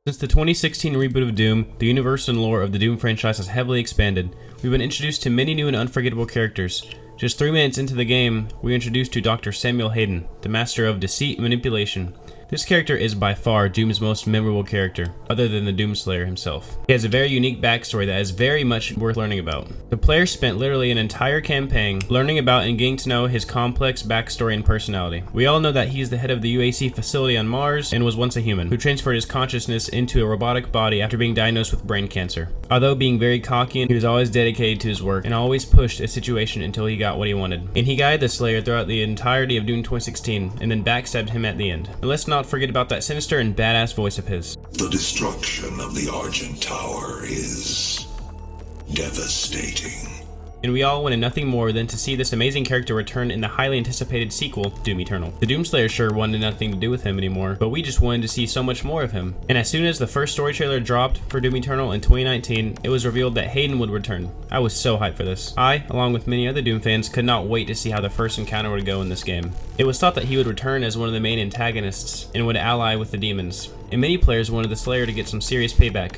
Since the 2016 reboot of Doom, the universe and lore of the Doom franchise has heavily expanded. We've been introduced to many new and unforgettable characters. Just 3 minutes into the game, we are introduced to Dr. Samuel Hayden, the master of deceit and manipulation. This character is by far Doom's most memorable character, other than the Doomslayer himself. He has a very unique backstory that is very much worth learning about. The player spent literally an entire campaign learning about and getting to know his complex backstory and personality. We all know that he is the head of the UAC facility on Mars and was once a human, who transferred his consciousness into a robotic body after being diagnosed with brain cancer. Although being very cocky, he was always dedicated to his work and always pushed a situation until he got what he wanted. And he guided the Slayer throughout the entirety of Doom 2016 and then backstabbed him at the end. And let's not forget about that sinister and badass voice of his. The destruction of the Argent Tower is devastating. And we all wanted nothing more than to see this amazing character return in the highly anticipated sequel, Doom Eternal. The Doomslayer sure wanted nothing to do with him anymore, but we just wanted to see so much more of him. And as soon as the first story trailer dropped for Doom Eternal in 2019, it was revealed that Hayden would return. I was so hyped for this. I, along with many other Doom fans, could not wait to see how the first encounter would go in this game. It was thought that he would return as one of the main antagonists and would ally with the demons. And many players wanted the Slayer to get some serious payback.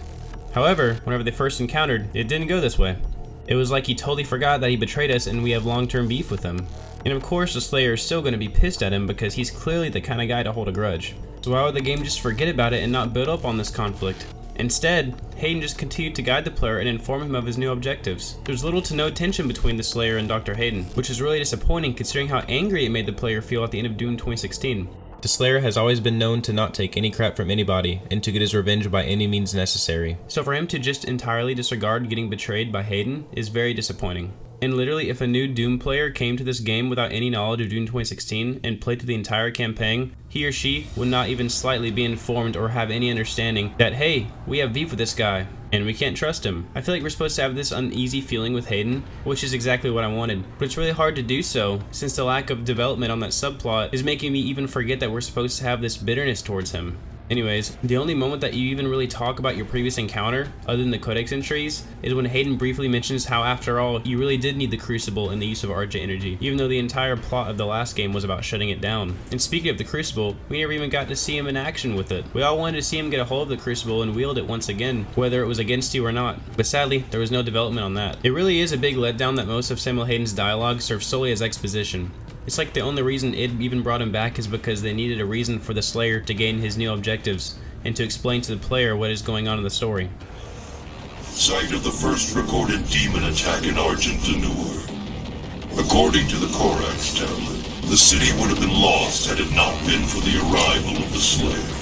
However, whenever they first encountered, it didn't go this way. It was like he totally forgot that he betrayed us and we have long-term beef with him. And of course the Slayer is still going to be pissed at him because he's clearly the kind of guy to hold a grudge. So why would the game just forget about it and not build up on this conflict? Instead, Hayden just continued to guide the player and inform him of his new objectives. There's little to no tension between the Slayer and Dr. Hayden, which is really disappointing considering how angry it made the player feel at the end of Doom 2016. The Slayer has always been known to not take any crap from anybody and to get his revenge by any means necessary. So for him to just entirely disregard getting betrayed by Hayden is very disappointing. And literally, if a new Doom player came to this game without any knowledge of Doom 2016 and played through the entire campaign, he or she would not even slightly be informed or have any understanding that, hey, we have beef with this guy, and we can't trust him. I feel like we're supposed to have this uneasy feeling with Hayden, which is exactly what I wanted, but it's really hard to do so, since the lack of development on that subplot is making me even forget that we're supposed to have this bitterness towards him. Anyways, the only moment that you even really talk about your previous encounter, other than the codex entries, is when Hayden briefly mentions how after all, you really did need the Crucible and the use of RJ energy, even though the entire plot of the last game was about shutting it down. And speaking of the Crucible, we never even got to see him in action with it. We all wanted to see him get a hold of the Crucible and wield it once again, whether it was against you or not. But sadly, there was no development on that. It really is a big letdown that most of Samuel Hayden's dialogue serves solely as exposition. It's like the only reason id even brought him back is because they needed a reason for the Slayer to gain his new objectives and to explain to the player what is going on in the story. Site of the first recorded demon attack in Argent Tower. According to the Korax tablet, the city would have been lost had it not been for the arrival of the Slayer.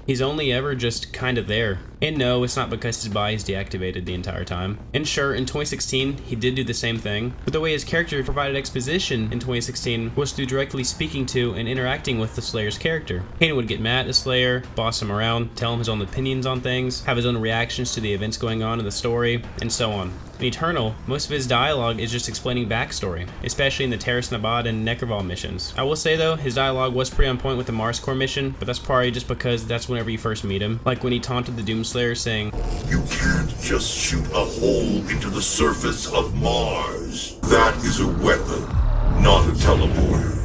He's only ever just kinda there. And no, it's not because his body is deactivated the entire time. And sure, in 2016, he did do the same thing, but the way his character provided exposition in 2016 was through directly speaking to and interacting with the Slayer's character. Hayden would get mad at the Slayer, boss him around, tell him his own opinions on things, have his own reactions to the events going on in the story, and so on. In Eternal, most of his dialogue is just explaining backstory, especially in the Terrace Nabad and Necroval missions. I will say though, his dialogue was pretty on point with the Mars Core mission, but that's probably just because that's whenever you first meet him. Like when he taunted the Doomslayer saying, "You can't just shoot a hole into the surface of Mars. That is a weapon, not a teleporter."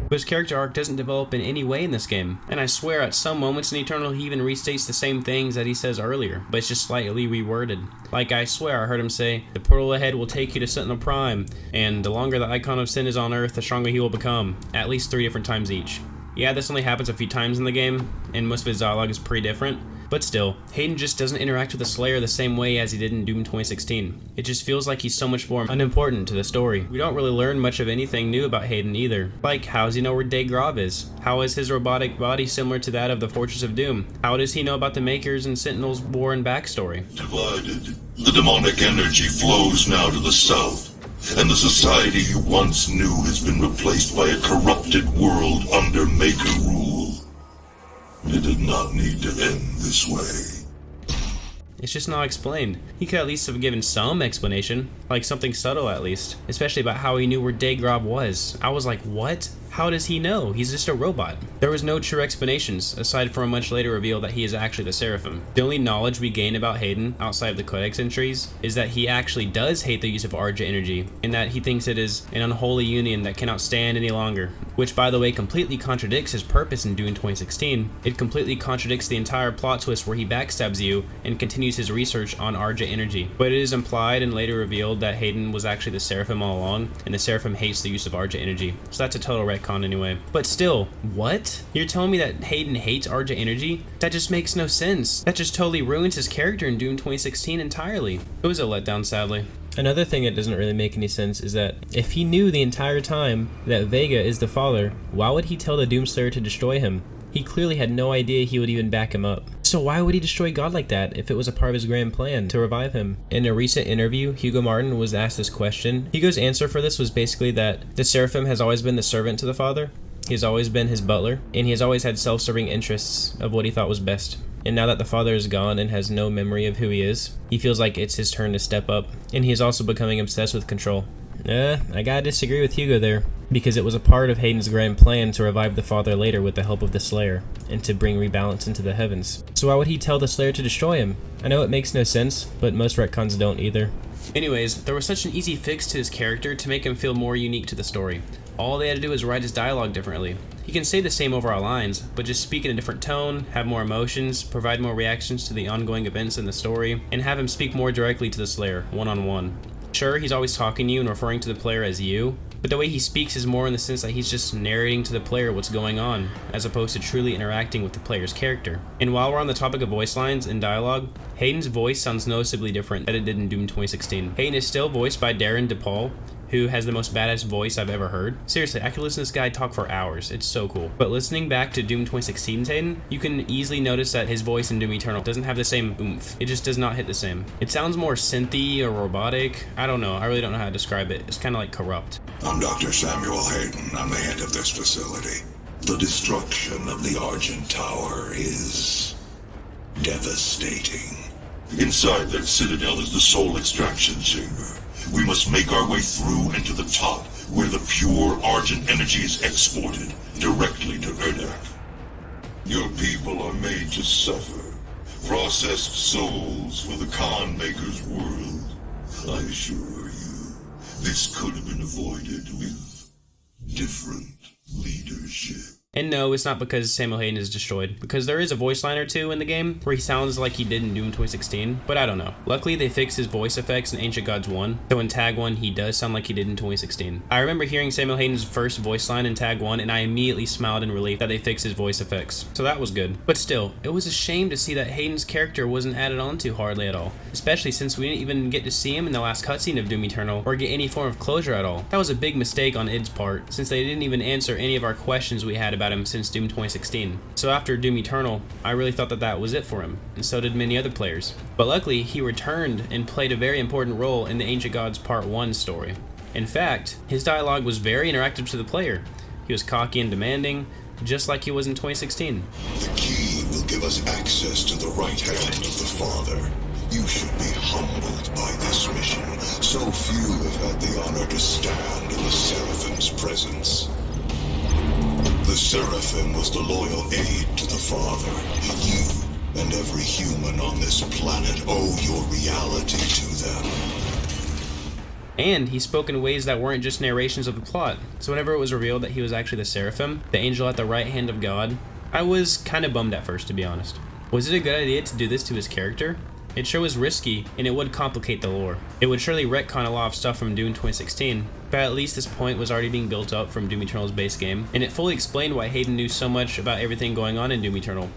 But his character arc doesn't develop in any way in this game, and I swear at some moments in Eternal he even restates the same things that he says earlier, but it's just slightly reworded. Like I swear I heard him say, "The portal ahead will take you to Sentinel Prime, and the longer the Icon of Sin is on Earth, the stronger he will become," at least 3 different times each. Yeah, this only happens a few times in the game, and most of his dialogue is pretty different, but still, Hayden just doesn't interact with the Slayer the same way as he did in Doom 2016. It just feels like he's so much more unimportant to the story. We don't really learn much of anything new about Hayden either. Like, how does he know where Degrav is? How is his robotic body similar to that of the Fortress of Doom? How does he know about the Makers and Sentinels' war and backstory? Divided. The demonic energy flows now to the south, and the society you once knew has been replaced by a corrupted world under Maker rule. It did not need to end this way. It's just not explained. He could at least have given some explanation, like something subtle at least, especially about how he knew where Degrav was. I was like, what? How does he know? He's just a robot. There was no true explanations, aside from a much later reveal that he is actually the Seraphim. The only knowledge we gain about Hayden, outside of the codex entries, is that he actually does hate the use of RJ energy, and that he thinks it is an unholy union that cannot stand any longer. which by the way completely contradicts his purpose in Dune 2016. It completely contradicts the entire plot twist where he backstabs you and continues his research on RJ energy. But it is implied and later revealed that Hayden was actually the Seraphim all along, and the Seraphim hates the use of RJ energy. So that's a total retcon anyway. But still, what? You're telling me that Hayden hates RJ energy? That just makes no sense. That just totally ruins his character in Dune 2016 entirely. It was a letdown, sadly. Another thing that doesn't really make any sense is that if he knew the entire time that Vega is the father, why would he tell the Doomslayer to destroy him? He clearly had no idea he would even back him up. So why would he destroy God like that if it was a part of his grand plan to revive him? In a recent interview, Hugo Martin was asked this question. Hugo's answer for this was basically that the Seraphim has always been the servant to the father. He's always been his butler, and he has always had self-serving interests of what he thought was best. And now that the father is gone and has no memory of who he is, he feels like it's his turn to step up, and he is also becoming obsessed with control. I gotta disagree with Hugo there, because it was a part of Hayden's grand plan to revive the father later with the help of the Slayer, and to bring rebalance into the heavens. So why would he tell the Slayer to destroy him? I know it makes no sense, but most retcons don't either. Anyways, there was such an easy fix to his character to make him feel more unique to the story. All they had to do was write his dialogue differently. He can say the same overall lines, but just speak in a different tone, have more emotions, provide more reactions to the ongoing events in the story, and have him speak more directly to the Slayer, one-on-one. Sure, he's always talking to you and referring to the player as you, but the way he speaks is more in the sense that he's just narrating to the player what's going on, as opposed to truly interacting with the player's character. And while we're on the topic of voice lines and dialogue, Hayden's voice sounds noticeably different than it did in Doom 2016. Hayden is still voiced by Darren DePaul, who has the most badass voice I've ever heard. Seriously, I could listen to this guy talk for hours. It's so cool. But listening back to Doom 2016's Hayden, you can easily notice that his voice in Doom Eternal doesn't have the same oomph. It just does not hit the same. It sounds more synthy or robotic. I don't know. I really don't know how to describe it. It's kind of like corrupt. I'm Dr. Samuel Hayden. I'm the head of this facility. The destruction of the Argent Tower is devastating. Inside that citadel is the soul extraction chamber. We must make our way through and to the top, where the pure Argent energy is exported directly to Erdak. Your people are made to suffer, processed souls for the Khan Maker's world. I assure you, this could have been avoided with different leadership. And no, it's not because Samuel Hayden is destroyed, because there is a voice line or two in the game where he sounds like he did in Doom 2016, but I don't know. Luckily, they fixed his voice effects in Ancient Gods 1, so in Tag 1, he does sound like he did in 2016. I remember hearing Samuel Hayden's first voice line in Tag 1, and I immediately smiled in relief that they fixed his voice effects, so that was good. But still, it was a shame to see that Hayden's character wasn't added on to hardly at all, especially since we didn't even get to see him in the last cutscene of Doom Eternal, or get any form of closure at all. That was a big mistake on id's part, since they didn't even answer any of our questions we had about him since Doom 2016. So after Doom Eternal, I really thought that was it for him, and so did many other players. But luckily, he returned and played a very important role in the Ancient Gods Part 1 story. In fact, his dialogue was very interactive to the player. He was cocky and demanding, just like he was in 2016. The key will give us access to the right hand of the Father. You should be humbled by this mission. So few have had the honor to stand in the Seraphim's presence. The Seraphim was the loyal aid to the Father. You and every human on this planet owe your reality to them. And he spoke in ways that weren't just narrations of the plot. So whenever it was revealed that he was actually the Seraphim, the angel at the right hand of God, I was kind of bummed at first, to be honest. Was it a good idea to do this to his character? It sure was risky, and it would complicate the lore. It would surely retcon a lot of stuff from Doom 2016, but at least this point was already being built up from Doom Eternal's base game, and it fully explained why Hayden knew so much about everything going on in Doom Eternal,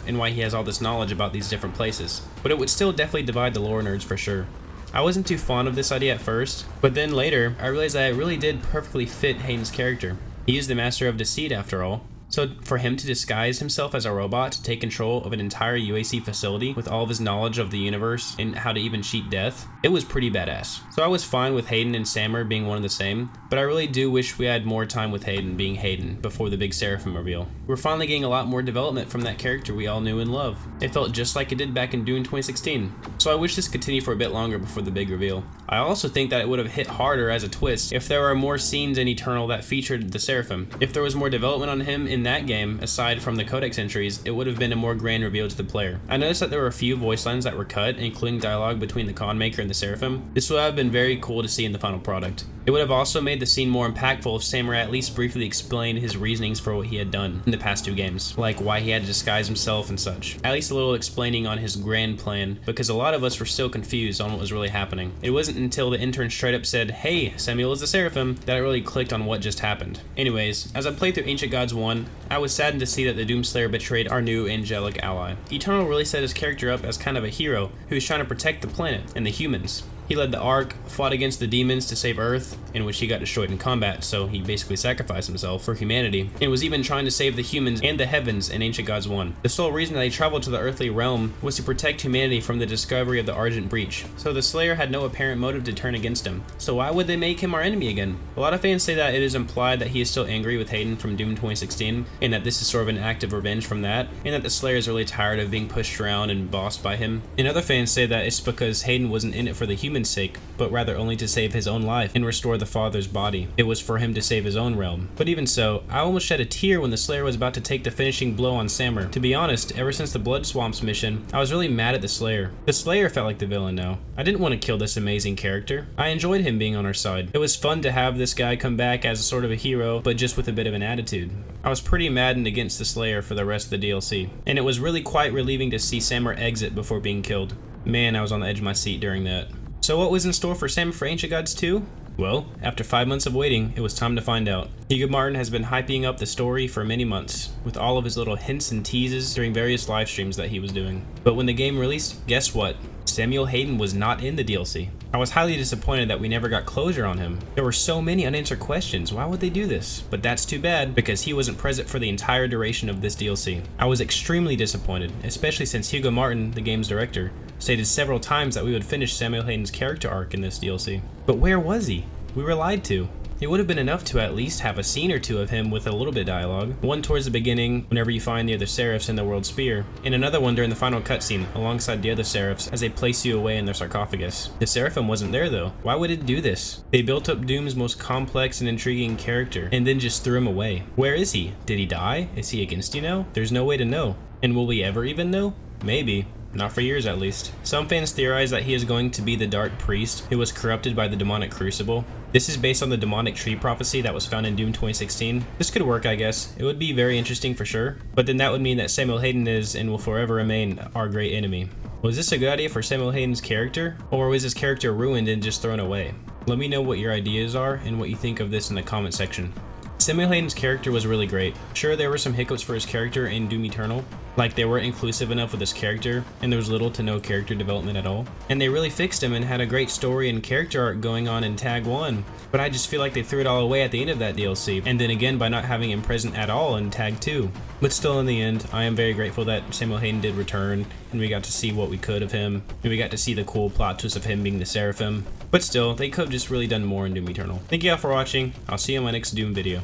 and why he has all this knowledge about these different places. But it would still definitely divide the lore nerds for sure. I wasn't too fond of this idea at first, but then later, I realized that it really did perfectly fit Hayden's character. He is the master of deceit after all. So for him to disguise himself as a robot to take control of an entire UAC facility with all of his knowledge of the universe and how to even cheat death, it was pretty badass. So I was fine with Hayden and Sammer being one and the same, but I really do wish we had more time with Hayden being Hayden before the big Seraphim reveal. We're finally getting a lot more development from that character we all knew and love. It felt just like it did back in Dune 2016. So I wish this continued for a bit longer before the big reveal. I also think that it would have hit harder as a twist if there were more scenes in Eternal that featured the Seraphim. If there was more development on him in in that game, aside from the codex entries, it would have been a more grand reveal to the player. I noticed that there were a few voice lines that were cut, including dialogue between the con maker and the Seraphim. This would have been very cool to see in the final product. It would have also made the scene more impactful if Samurai at least briefly explained his reasonings for what he had done in the past 2 games, like why he had to disguise himself and such. At least a little explaining on his grand plan, because a lot of us were still confused on what was really happening. It wasn't until the intern straight up said, "Hey, Samuel is the Seraphim," that it really clicked on what just happened. Anyways, as I played through Ancient Gods 1, I was saddened to see that the Doomslayer betrayed our new angelic ally. Eternal really set his character up as kind of a hero who was trying to protect the planet and the humans. He led the Ark, fought against the demons to save Earth, in which he got destroyed in combat, so he basically sacrificed himself for humanity, and was even trying to save the humans and the heavens in Ancient Gods 1. The sole reason that he traveled to the earthly realm was to protect humanity from the discovery of the Argent Breach, so the Slayer had no apparent motive to turn against him. So why would they make him our enemy again? A lot of fans say that it is implied that he is still angry with Hayden from Doom 2016, and that this is sort of an act of revenge from that, and that the Slayer is really tired of being pushed around and bossed by him. And other fans say that it's because Hayden wasn't in it for the human's sake, but rather only to save his own life and restore the Father's body. It was for him to save his own realm. But even so, I almost shed a tear when the Slayer was about to take the finishing blow on Sammer. To be honest, ever since the Blood Swamps mission, I was really mad at the Slayer. The Slayer felt like the villain now. I didn't want to kill this amazing character. I enjoyed him being on our side. It was fun to have this guy come back as a sort of a hero, but just with a bit of an attitude. I was pretty maddened against the Slayer for the rest of the DLC, and it was really quite relieving to see Sammer exit before being killed. Man, I was on the edge of my seat during that. So what was in store for Sam for Ancient Gods 2? Well, after 5 months of waiting, it was time to find out. Hugo Martin has been hyping up the story for many months, with all of his little hints and teases during various live streams that he was doing. But when the game released, guess what? Samuel Hayden was not in the DLC. I was highly disappointed that we never got closure on him. There were so many unanswered questions. Why would they do this? But that's too bad, because he wasn't present for the entire duration of this DLC. I was extremely disappointed, especially since Hugo Martin, the game's director, stated several times that we would finish Samuel Hayden's character arc in this DLC. But where was he? We were lied to. It would have been enough to at least have a scene or two of him with a little bit of dialogue. One towards the beginning, whenever you find the other Seraphs in the World Spear, and another one during the final cutscene, alongside the other Seraphs as they place you away in their sarcophagus. The Seraphim wasn't there though. Why would it do this? They built up Doom's most complex and intriguing character, and then just threw him away. Where is he? Did he die? Is he against you now? There's no way to know. And will we ever even know? Maybe. Not for years at least. Some fans theorize that he is going to be the Dark Priest who was corrupted by the demonic crucible. This is based on the demonic tree prophecy that was found in Doom 2016. This could work, I guess. It would be very interesting for sure, but then that would mean that Samuel Hayden is and will forever remain our great enemy. Was this a good idea for Samuel Hayden's character, or was his character ruined and just thrown away? Let me know what your ideas are and what you think of this in the comment section. Samuel Hayden's character was really great. Sure, there were some hiccups for his character in Doom Eternal, like they weren't inclusive enough with his character, and there was little to no character development at all. And they really fixed him and had a great story and character arc going on in Tag 1, but I just feel like they threw it all away at the end of that DLC, and then again by not having him present at all in Tag 2. But still, in the end, I am very grateful that Samuel Hayden did return, and we got to see what we could of him, and we got to see the cool plot twist of him being the Seraphim. But still, they could have just really done more in Doom Eternal. Thank you all for watching. I'll see you in my next Doom video.